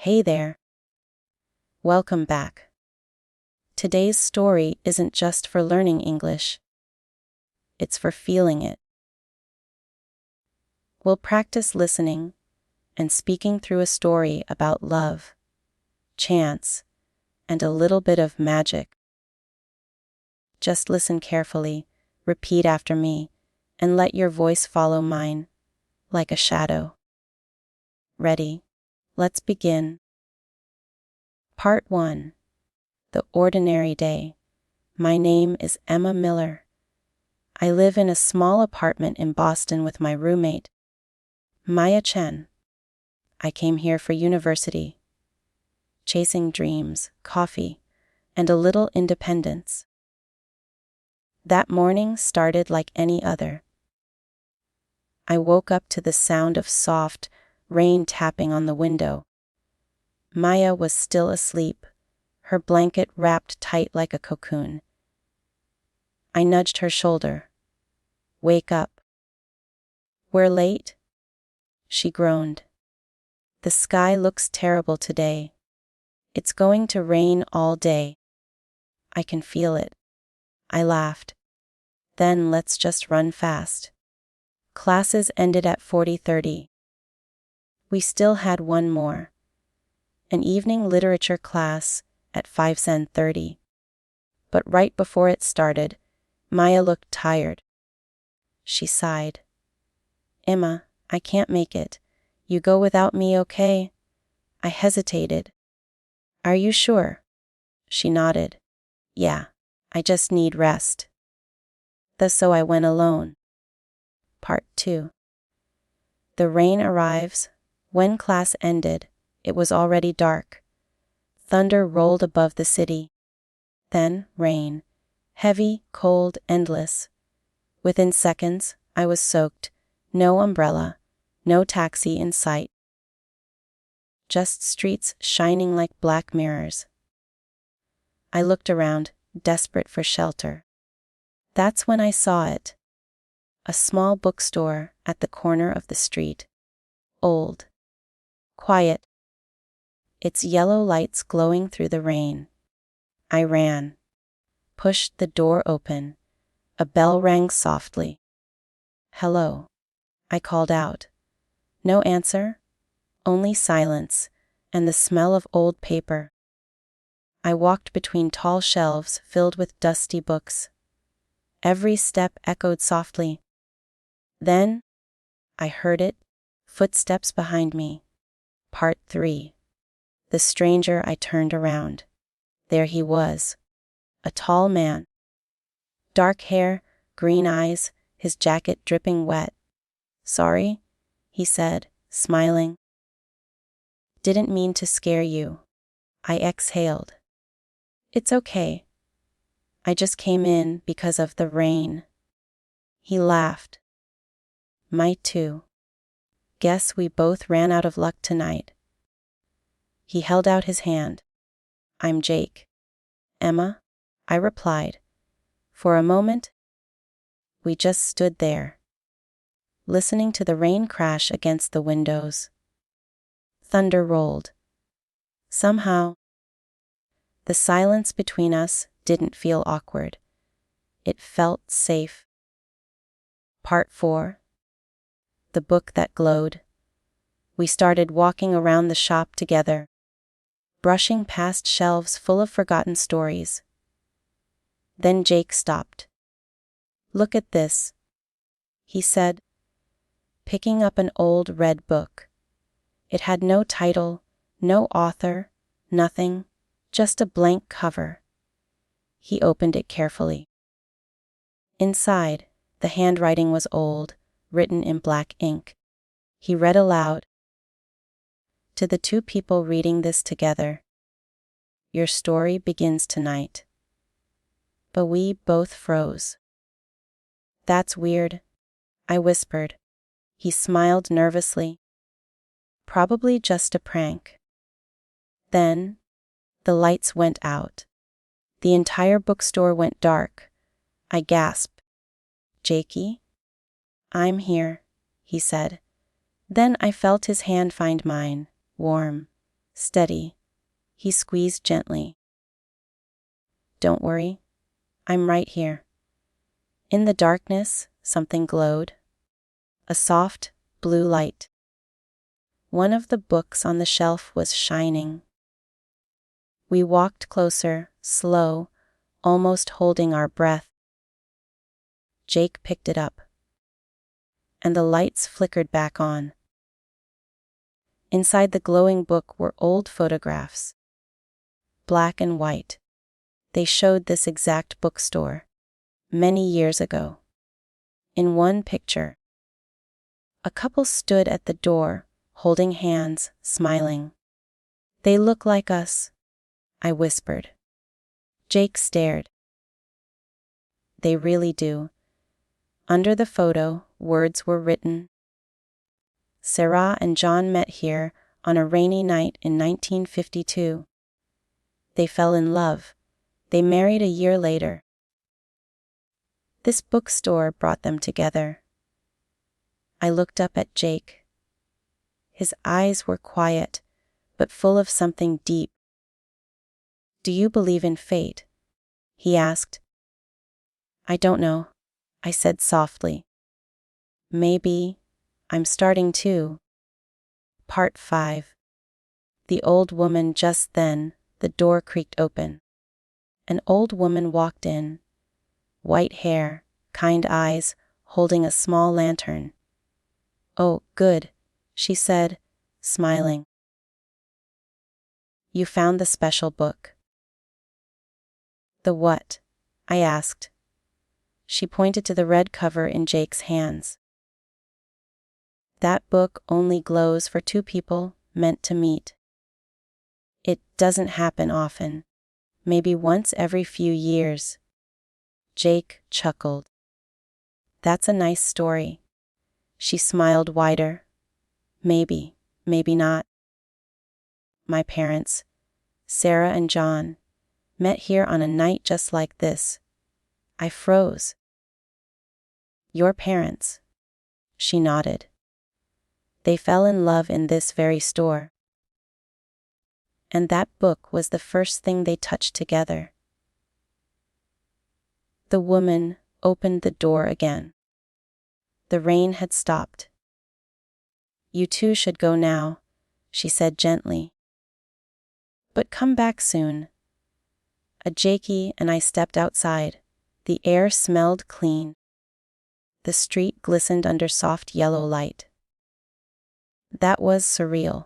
Hey there. Welcome back. Today's story isn't just for learning English. It's for feeling it. We'll practice listening and speaking through a story about love, chance, and a little bit of magic. Just listen carefully, repeat after me, and let your voice follow mine, like a shadow. Ready? Let's begin. Part 1. The Ordinary Day. My name is Emma Miller. I live in a small apartment in Boston with my roommate, Maya Chen. I came here for university, chasing dreams, coffee, and a little independence. That morning started like any other. I woke up to the sound of soft rain tapping on the window. Maya was still asleep, her blanket wrapped tight like a cocoon. I nudged her shoulder. Wake up. We're late? She groaned. The sky looks terrible today. It's going to rain all day. I can feel it. I laughed. Then let's just run fast. Classes ended at 40:30. We still had one more. An evening literature class at 5:30. But right before it started, Maya looked tired. She sighed. Emma, I can't make it. You go without me, okay? I hesitated. Are you sure? She nodded. Yeah, I just need rest. So I went alone. Part 2. The rain arrives. When class ended, it was already dark. Thunder rolled above the city. Then rain. Heavy, cold, endless. Within seconds, I was soaked. No umbrella, no taxi in sight. Just streets shining like black mirrors. I looked around, desperate for shelter. That's when I saw it. A small bookstore at the corner of the street. Old. Quiet. Its yellow lights glowing through the rain. I ran. Pushed the door open. A bell rang softly. Hello. I called out. No answer. Only silence, and the smell of old paper. I walked between tall shelves filled with dusty books. Every step echoed softly. Then, I heard it, footsteps behind me. Part 3. The stranger. I turned around. There he was. A tall man. Dark hair, green eyes, his jacket dripping wet. Sorry, he said, smiling. Didn't mean to scare you. I exhaled. It's okay. I just came in because of the rain. He laughed. My too. Guess we both ran out of luck tonight. He held out his hand. I'm Jake. Emma, I replied. For a moment, we just stood there, listening to the rain crash against the windows. Thunder rolled. Somehow, the silence between us didn't feel awkward. It felt safe. Part 4. The Book That Glowed. We started walking around the shop together, brushing past shelves full of forgotten stories. Then Jake stopped. Look at this, he said, picking up an old red book. It had no title, no author, nothing, just a blank cover. He opened it carefully. Inside, the handwriting was old, written in black ink. He read aloud. To the two people reading this together, your story begins tonight. But we both froze. That's weird, I whispered. He smiled nervously. Probably just a prank. Then, the lights went out. The entire bookstore went dark. I gasped. Jakey? I'm here, he said. Then I felt his hand find mine, warm, Steady. He squeezed gently. Don't worry. I'm right here. In the darkness, something glowed. A soft, blue light. One of the books on the shelf was shining. We walked closer, slow, almost holding our breath. Jake picked it up. And the lights flickered back on. Inside the glowing book were old photographs. Black and white. They showed this exact bookstore. Many years ago. In one picture, a couple stood at the door, holding hands, smiling. They look like us, I whispered. Jake stared. They really do. Under the photo, words were written. Sarah and John met here on a rainy night in 1952. They fell in love. They married a year later. This bookstore brought them together. I looked up at Jake. His eyes were quiet, but full of something deep. Do you believe in fate? He asked. I don't know, I said softly. Maybe I'm starting to. Part 5. The old woman. Just then, the door creaked open. An old woman walked in. White hair, kind eyes, holding a small lantern. Oh, good, she said, smiling. You found the special book. The what? I asked. She pointed to the red cover in Jake's hands. That book only glows for two people meant to meet. It doesn't happen often. Maybe once every few years. Jake chuckled. That's a nice story. She smiled wider. Maybe, maybe not. My parents, Sarah and John, met here on a night just like this. I froze. Your parents? She nodded. They fell in love in this very store. And that book was the first thing they touched together. The woman opened the door again. The rain had stopped. You two should go now, she said gently. But come back soon. Jakey and I stepped outside. The air smelled clean. The street glistened under soft yellow light. That was surreal,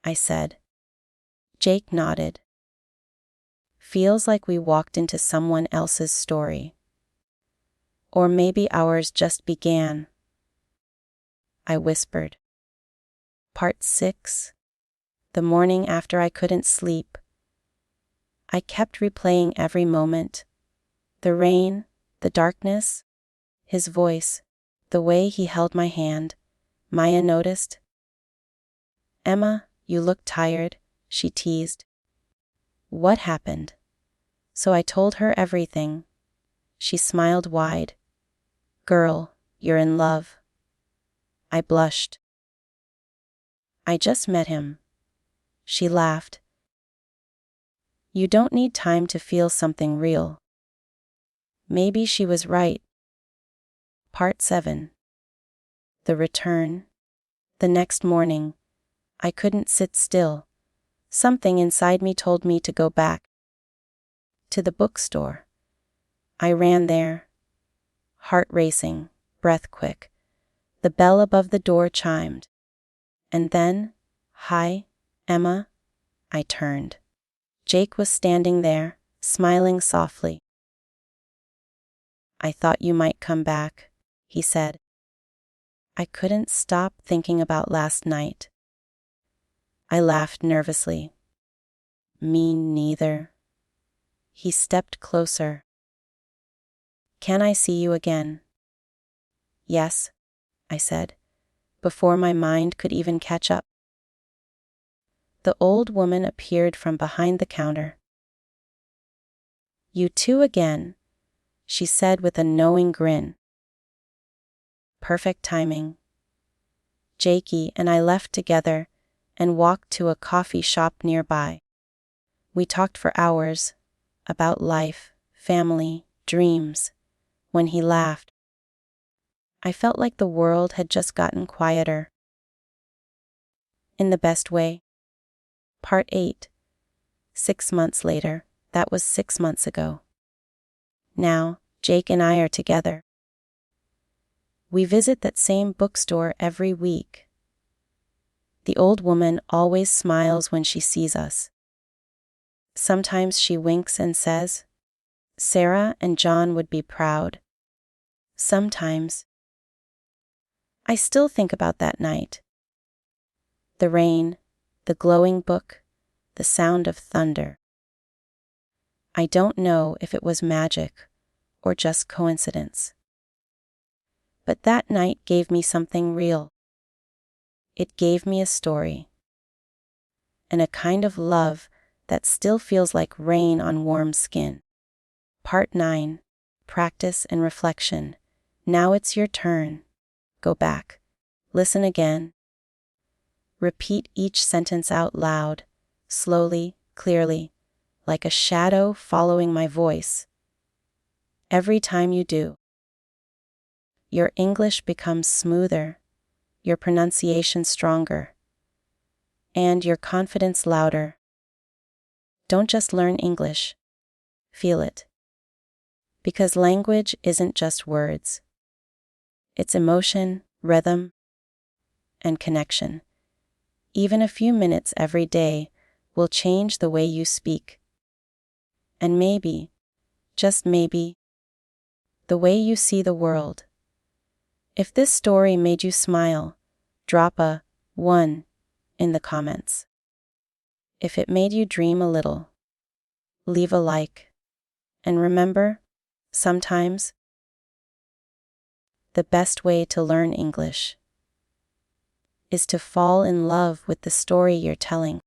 I said. Jake nodded. Feels like we walked into someone else's story. Or maybe ours just began. I whispered. Part 6. The morning after I couldn't sleep. I kept replaying every moment. The rain, the darkness, his voice, the way he held my hand. Maya noticed. Emma, you look tired, she teased. What happened? So I told her everything. She smiled wide. Girl, you're in love. I blushed. I just met him. She laughed. You don't need time to feel something real. Maybe she was right. Part 7. The return. The next morning, I couldn't sit still. Something inside me told me to go back. To the bookstore. I ran there. Heart racing, breath quick. The bell above the door chimed. And then, hi, Emma. I turned. Jake was standing there, smiling softly. I thought you might come back, he said. I couldn't stop thinking about last night. I laughed nervously. Me neither. He stepped closer. Can I see you again? Yes, I said, before my mind could even catch up. The old woman appeared from behind the counter. You two again, she said with a knowing grin. Perfect timing. Jakey and I left together, and walked to a coffee shop nearby. We talked for hours about life, family, dreams. When he laughed, I felt like the world had just gotten quieter. In the best way. Part 8. 6 months later. That was 6 months ago. Now, Jake and I are together. We visit that same bookstore every week. The old woman always smiles when she sees us. Sometimes she winks and says, "Sarah and John would be proud." Sometimes. I still think about that night. The rain, the glowing book, the sound of thunder. I don't know if it was magic or just coincidence. But that night gave me something real. It gave me a story. And a kind of love that still feels like rain on warm skin. Part 9. Practice and reflection. Now it's your turn. Go back. Listen again. Repeat each sentence out loud, slowly, clearly, like a shadow following my voice. Every time you do, your English becomes smoother, your pronunciation stronger, and your confidence louder. Don't just learn English. Feel it. Because language isn't just words. It's emotion, rhythm, and connection. Even a few minutes every day will change the way you speak. And maybe, just maybe, the way you see the world. If this story made you smile, drop a 1 in the comments. If it made you dream a little, leave a like. And remember, sometimes, the best way to learn English is to fall in love with the story you're telling.